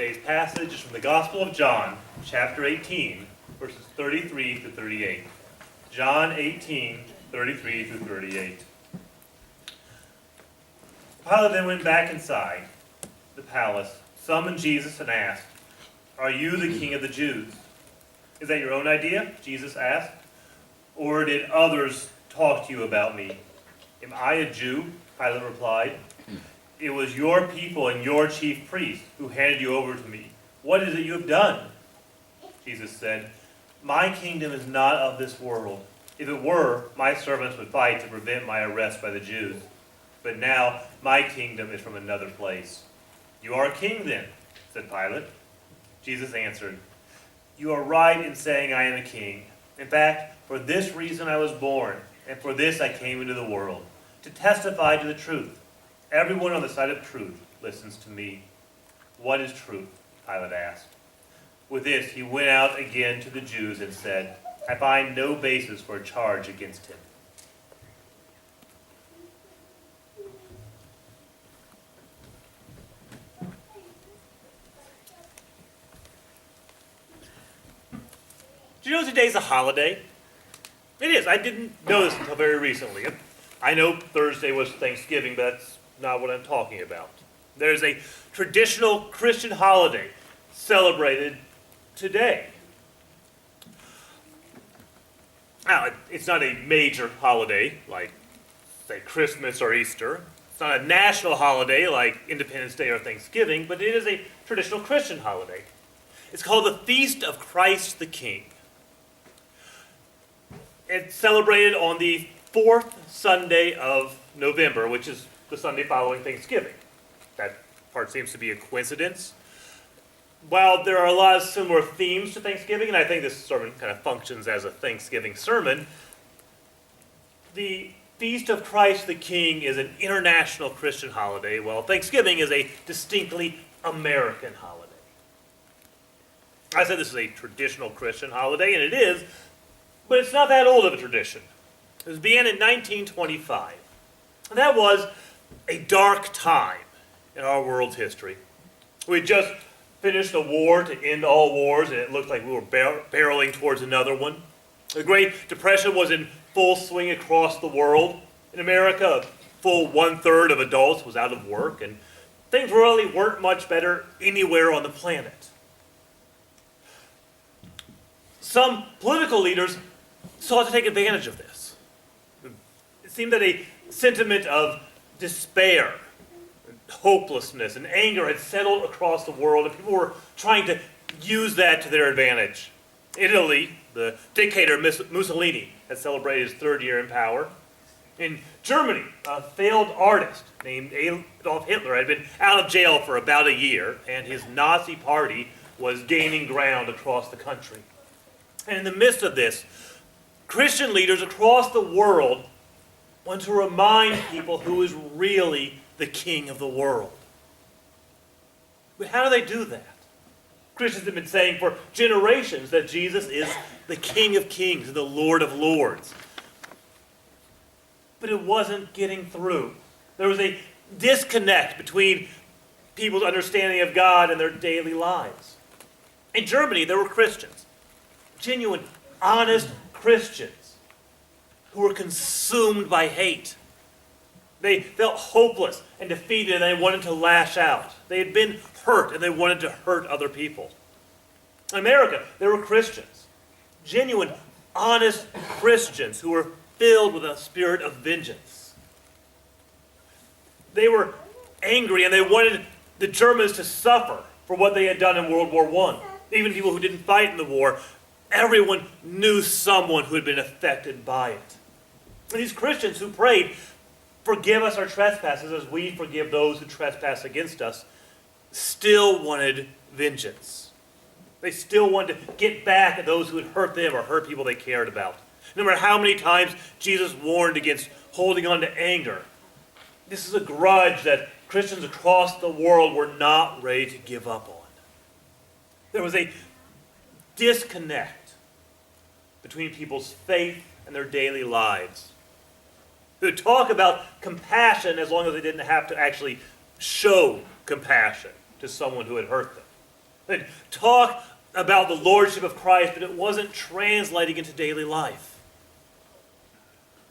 Today's passage is from the Gospel of John, chapter 18, verses 33 to 38. John 18, 33 through 38. Pilate then went back inside the palace, summoned Jesus, and asked, "Are you the king of the Jews?" "Is that your own idea?" Jesus asked. "Or did others talk to you about me?" "Am I a Jew?" Pilate replied. "It was your people and your chief priest who handed you over to me. What is it you have done?" Jesus said, "My kingdom is not of this world. If it were, my servants would fight to prevent my arrest by the Jews. But now my kingdom is from another place." "You are a king then," said Pilate. Jesus answered, "You are right in saying I am a king. In fact, for this reason I was born, and for this I came into the world, to testify to the truth. Everyone on the side of truth listens to me." "What is truth?" Pilate asked. With this, he went out again to the Jews and said, "I find no basis for a charge against him." Do you know today's a holiday? It is. I didn't know this until very recently. I know Thursday was Thanksgiving, but that's not what I'm talking about. There's a traditional Christian holiday celebrated today. Now, it's not a major holiday like, say, Christmas or Easter. It's not a national holiday like Independence Day or Thanksgiving, but it is a traditional Christian holiday. It's called the Feast of Christ the King. It's celebrated on the fourth Sunday of November, which is the Sunday following Thanksgiving. That part seems to be a coincidence. While there are a lot of similar themes to Thanksgiving, and I think this sermon kind of functions as a Thanksgiving sermon, the Feast of Christ the King is an international Christian holiday, while Thanksgiving is a distinctly American holiday. I said this is a traditional Christian holiday, and it is, but it's not that old of a tradition. It began in 1925. And that was a dark time in our world's history. We had just finished a war to end all wars, and it looked like we were barreling towards another one. The Great Depression was in full swing across the world. In America, a full 1/3 of adults was out of work, and things really weren't much better anywhere on the planet. Some political leaders sought to take advantage of this. It seemed that a sentiment of despair, hopelessness, and anger had settled across the world, and people were trying to use that to their advantage. Italy, the dictator Mussolini had celebrated his third year in power. In Germany, a failed artist named Adolf Hitler had been out of jail for about a year, and his Nazi party was gaining ground across the country. And in the midst of this, Christian leaders across the world want to remind people who is really the king of the world. But how do they do that? Christians have been saying for generations that Jesus is the King of Kings and the Lord of Lords. But it wasn't getting through. There was a disconnect between people's understanding of God and their daily lives. In Germany, there were Christians, genuine, honest Christians, who were consumed by hate. They felt hopeless and defeated, and they wanted to lash out. They had been hurt, and they wanted to hurt other people. In America, there were Christians, genuine, honest Christians who were filled with a spirit of vengeance. They were angry, and they wanted the Germans to suffer for what they had done in World War I. Even people who didn't fight in the war, everyone knew someone who had been affected by it. And these Christians who prayed, "Forgive us our trespasses as we forgive those who trespass against us," still wanted vengeance. They still wanted to get back at those who had hurt them or hurt people they cared about. No matter how many times Jesus warned against holding on to anger, this is a grudge that Christians across the world were not ready to give up on. There was a disconnect between people's faith and their daily lives. They would talk about compassion as long as they didn't have to actually show compassion to someone who had hurt them. They'd talk about the lordship of Christ, but it wasn't translating into daily life.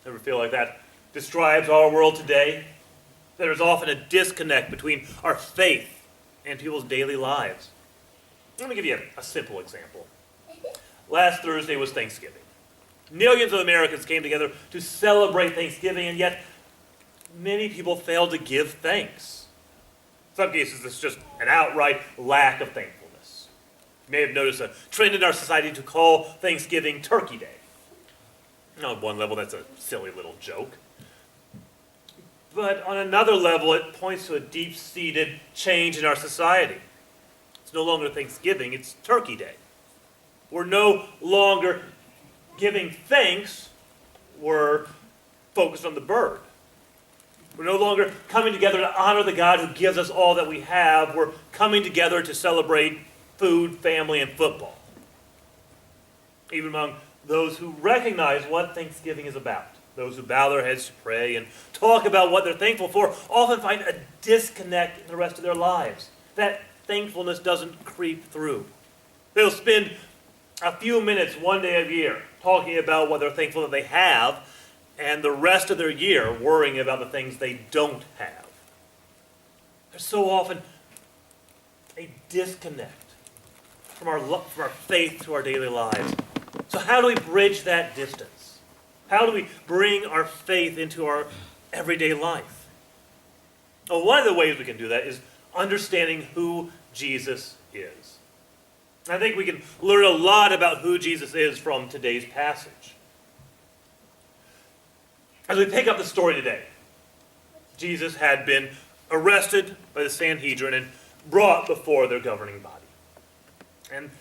Ever feel like that describes our world today? There's often a disconnect between our faith and people's daily lives. Let me give you a simple example. Last Thursday was Thanksgiving. Millions of Americans came together to celebrate Thanksgiving, and yet many people failed to give thanks. In some cases, it's just an outright lack of thankfulness. You may have noticed a trend in our society to call Thanksgiving Turkey Day. Now, on one level, that's a silly little joke. But on another level, it points to a deep-seated change in our society. It's no longer Thanksgiving, it's Turkey Day. We're no longer giving thanks, we're focused on the bird. We're no longer coming together to honor the God who gives us all that we have. We're coming together to celebrate food, family, and football. Even among those who recognize what Thanksgiving is about, those who bow their heads to pray and talk about what they're thankful for, often find a disconnect in the rest of their lives. That thankfulness doesn't creep through. They'll spend a few minutes one day a year talking about what they're thankful that they have, and the rest of their year worrying about the things they don't have. There's so often a disconnect from our faith to our daily lives. So how do we bridge that distance? How do we bring our faith into our everyday life? Well, one of the ways we can do that is understanding who Jesus is. I think we can learn a lot about who Jesus is from today's passage. As we pick up the story today, Jesus had been arrested by the Sanhedrin and brought before their governing body. And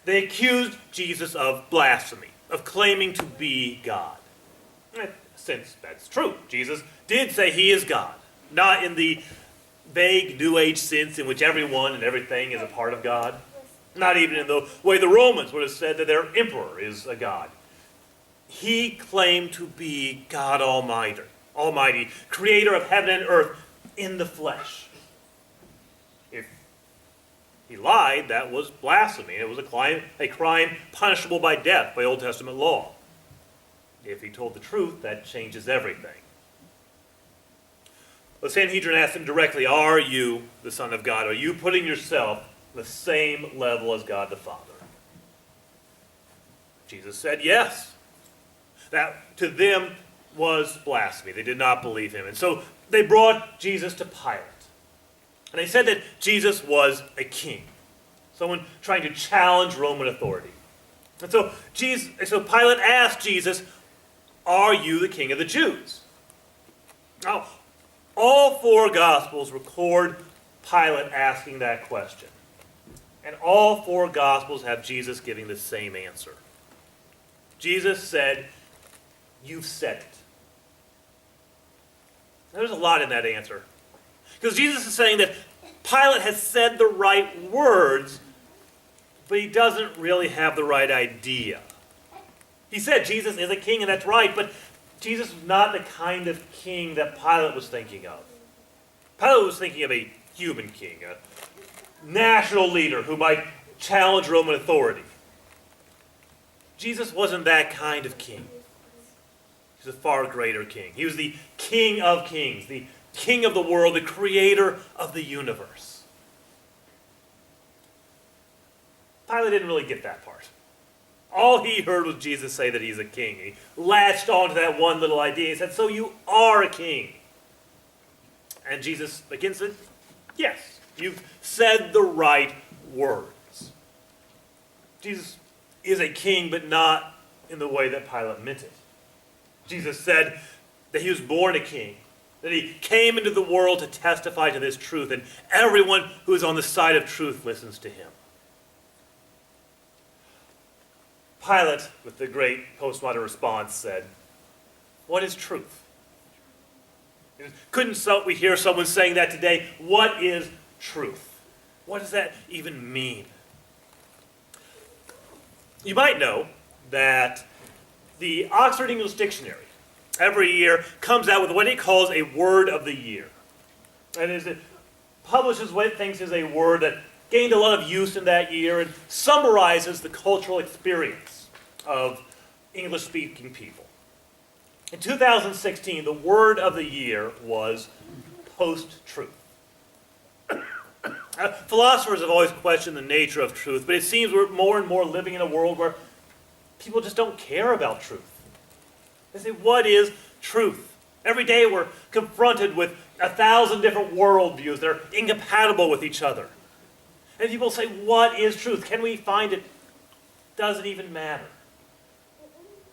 they accused Jesus of blasphemy, of claiming to be God. Since that's true, Jesus did say he is God, not in the vague New Age sense in which everyone and everything is a part of God. Not even in the way the Romans would have said that their emperor is a god. He claimed to be God Almighty, creator of heaven and earth in the flesh. If he lied, that was blasphemy. It was a crime punishable by death by Old Testament law. If he told the truth, that changes everything. The Sanhedrin asked him directly, "Are you the Son of God? Are you putting yourself on the same level as God the Father?" Jesus said yes. That to them was blasphemy. They did not believe him. And so they brought Jesus to Pilate. And they said that Jesus was a king, someone trying to challenge Roman authority. And so Pilate asked Jesus, "Are you the king of the Jews?" Now, all four Gospels record Pilate asking that question. And all four Gospels have Jesus giving the same answer. Jesus said, "You've said it." Now, there's a lot in that answer. Because Jesus is saying that Pilate has said the right words, but he doesn't really have the right idea. He said Jesus is a king, and that's right, but Jesus is not the kind of king that Pilate was thinking of. Pilate was thinking of a human king, a national leader who might challenge Roman authority. Jesus wasn't that kind of king. He's a far greater king. He was the King of Kings, the King of the world, the creator of the universe. Pilate didn't really get that part. All he heard was Jesus say that he's a king. He latched onto that one little idea. He said, "So you are a king." And Jesus again said, "Yes, you've said the right words." Jesus is a king, but not in the way that Pilate meant it. Jesus said that he was born a king, that he came into the world to testify to this truth, and everyone who is on the side of truth listens to him. Pilate, with the great postmodern response, said, "What is truth?" Couldn't we hear someone saying that today? What is truth? What does that even mean? You might know that the Oxford English Dictionary every year comes out with what it calls a word of the year. That is, it publishes what it thinks is a word that gained a lot of use in that year and summarizes the cultural experience of English-speaking people. In 2016, the word of the year was post-truth. Philosophers have always questioned the nature of truth, but it seems we're more and more living in a world where people just don't care about truth. They say, what is truth? Every day we're confronted with 1,000 different worldviews that are incompatible with each other. And people say, what is truth? Can we find it? Does it even matter?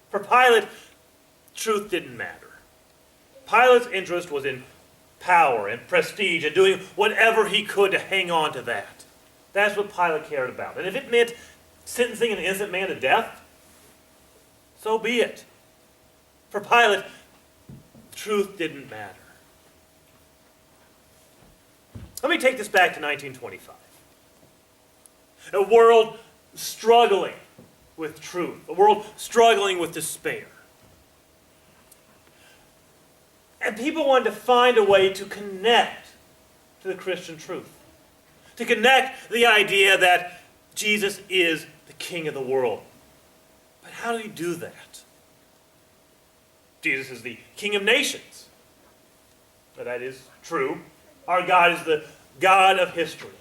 For Pilate, truth didn't matter. Pilate's interest was in power and prestige and doing whatever he could to hang on to that. That's what Pilate cared about. And if it meant sentencing an innocent man to death, so be it. For Pilate, truth didn't matter. Let me take this back to 1925. A world struggling with truth. A world struggling with despair. And people wanted to find a way to connect to the Christian truth. To connect the idea that Jesus is the King of the world. But how do you do that? Jesus is the King of nations. But that is true. Our God is the God of history.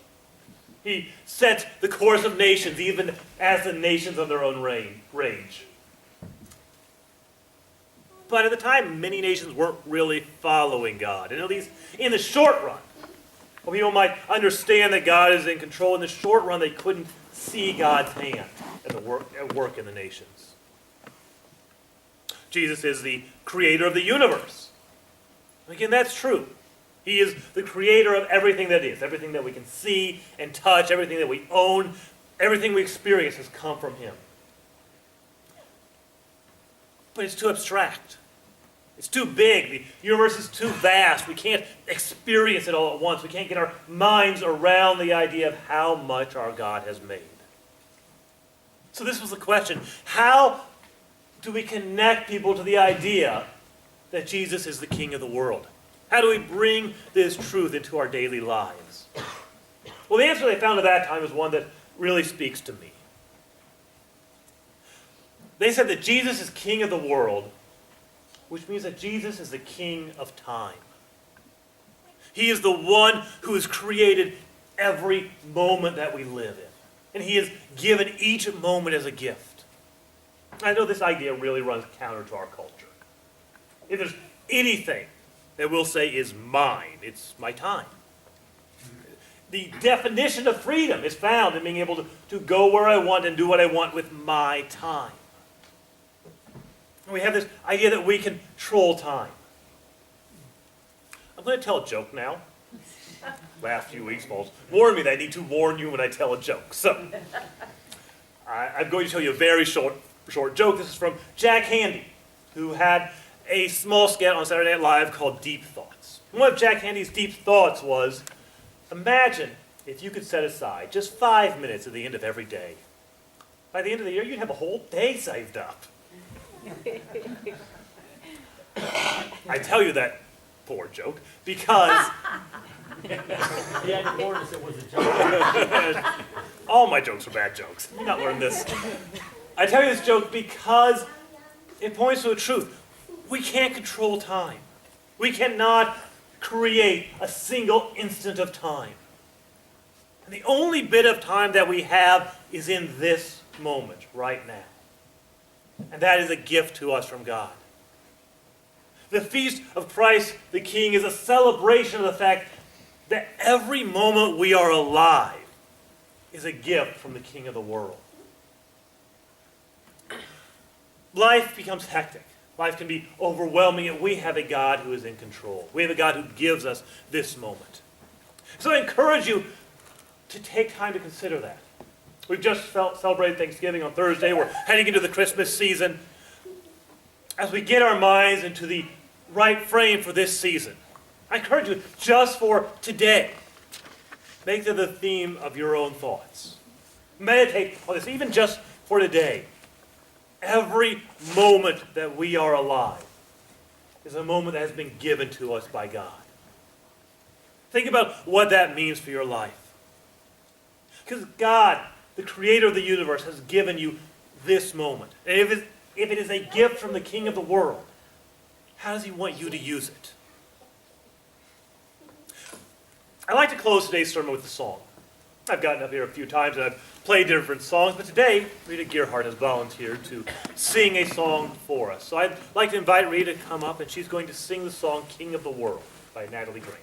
He sets the course of nations, even as the nations on their own range. But at the time, many nations weren't really following God. And at least in the short run, well, people might understand that God is in control. In the short run, they couldn't see God's hand at work in the nations. Jesus is the creator of the universe. Again, that's true. He is the creator of everything that is. Everything that we can see and touch, everything that we own, everything we experience has come from him. But it's too abstract. It's too big. The universe is too vast. We can't experience it all at once. We can't get our minds around the idea of how much our God has made. So this was the question. How do we connect people to the idea that Jesus is the King of the world? How do we bring this truth into our daily lives? Well, the answer they found at that time is one that really speaks to me. They said that Jesus is King of the world, which means that Jesus is the King of time. He is the one who has created every moment that we live in. And he has given each moment as a gift. I know this idea really runs counter to our culture. If there's anything that we'll say is mine, it's my time. The definition of freedom is found in being able to go where I want and do what I want with my time. And we have this idea that we control time. I'm going to tell a joke now. Last few weeks, Paul's warned me that I need to warn you when I tell a joke. So, I'm going to tell you a very short joke. This is from Jack Handy, who had a small sketch on Saturday Night Live called Deep Thoughts. And one of Jack Handy's deep thoughts was, imagine if you could set aside just 5 minutes at the end of every day. By the end of the year, you'd have a whole day saved up. I tell you that poor joke because He hadn't warned us it was a joke. all my jokes are bad jokes. You're not learning this. I tell you this joke because it points to a truth. We can't control time. We cannot create a single instant of time. And the only bit of time that we have is in this moment, right now. And that is a gift to us from God. The feast of Christ the King is a celebration of the fact that every moment we are alive is a gift from the King of the world. Life becomes hectic. Life can be overwhelming, and we have a God who is in control. We have a God who gives us this moment. So I encourage you to take time to consider that. We've just celebrated Thanksgiving on Thursday. We're heading into the Christmas season. As we get our minds into the right frame for this season, I encourage you, just for today, make it the theme of your own thoughts. Meditate on this, even just for today. Every moment that we are alive is a moment that has been given to us by God. Think about what that means for your life. Because God, the creator of the universe, has given you this moment. And if it is a gift from the King of the world, how does he want you to use it? I'd like to close today's sermon with a song. I've gotten up here a few times and I've played different songs, but today Rita Gearhart has volunteered to sing a song for us. So I'd like to invite Rita to come up, and she's going to sing the song King of the World by Natalie Grant.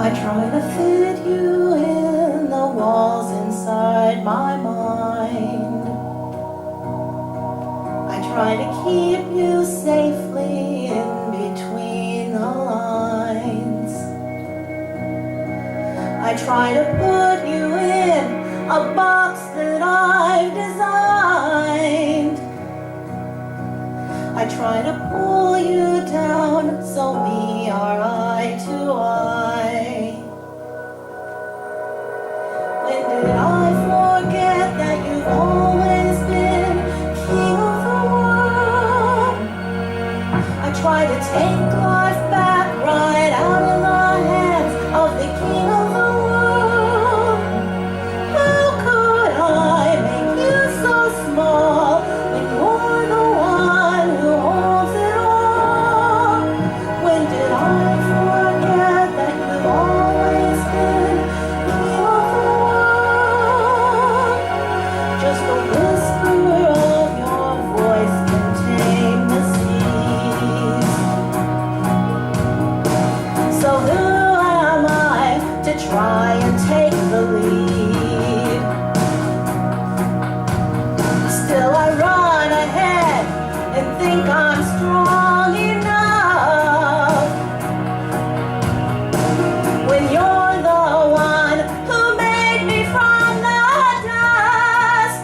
I try to fit you in the walls inside my mind. I try to keep you safely in between the lines. I try to put you in a box that I've designed. I try to pull you down so we are eye to eye. When did I forget that you've always been king of the world? I try to take life back right out of the hands of the king of the world. How could I make you so small when you're the one who holds it all? When did I forget that you've always been king of the world? Just a whisper of your voice can tame the seas. So who am I to try and take the lead? Still I run ahead and think I'm strong enough, when you're the one who made me from the dust.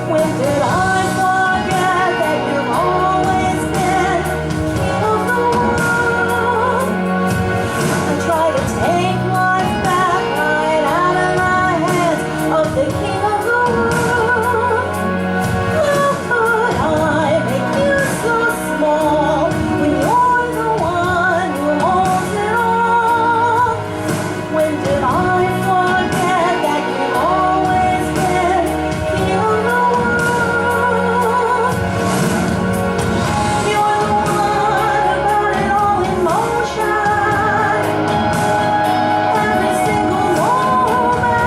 When did I forget that you've always been king of the world? I try to take life back right out of the hands of the king of the world. How could I make you so small when you're the one who holds it all? When did I forget that you've always been king of the world? You're the one who put it all in motion, every single moment.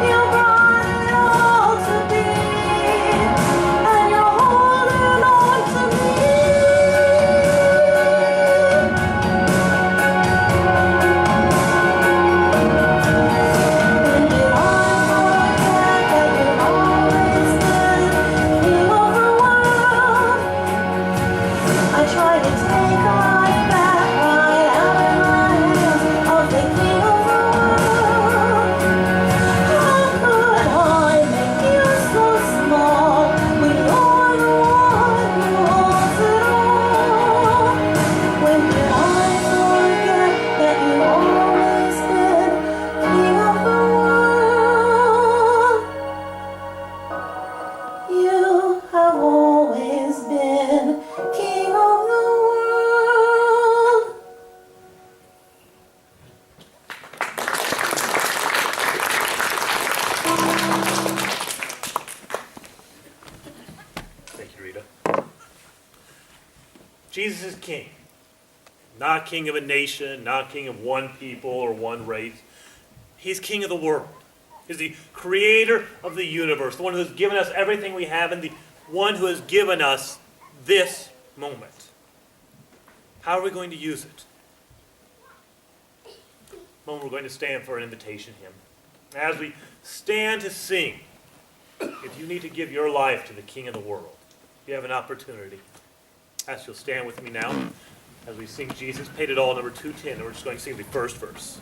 You brought it all to be, and you're holding on to me. When did I forget that you've always been king of the world? I try to take life back right out of the hands of the king of the world. How could I make you so small when you're the one who holds it all? When did I forget that you've always been king of the world? You have always been king of the world. Thank you, Rita. Jesus is king. Not king of a nation, not king of one people or one race. He's king of the world. He's the creator of the universe, the one who has given us everything we have, and the one who has given us this moment. How are we going to use it? Moment we're going to stand for an invitation hymn. As we stand to sing, if you need to give your life to the King of the world, you have an opportunity. I ask you'll stand with me now as we sing Jesus Paid It All, number 210, and we're just going to sing the first verse.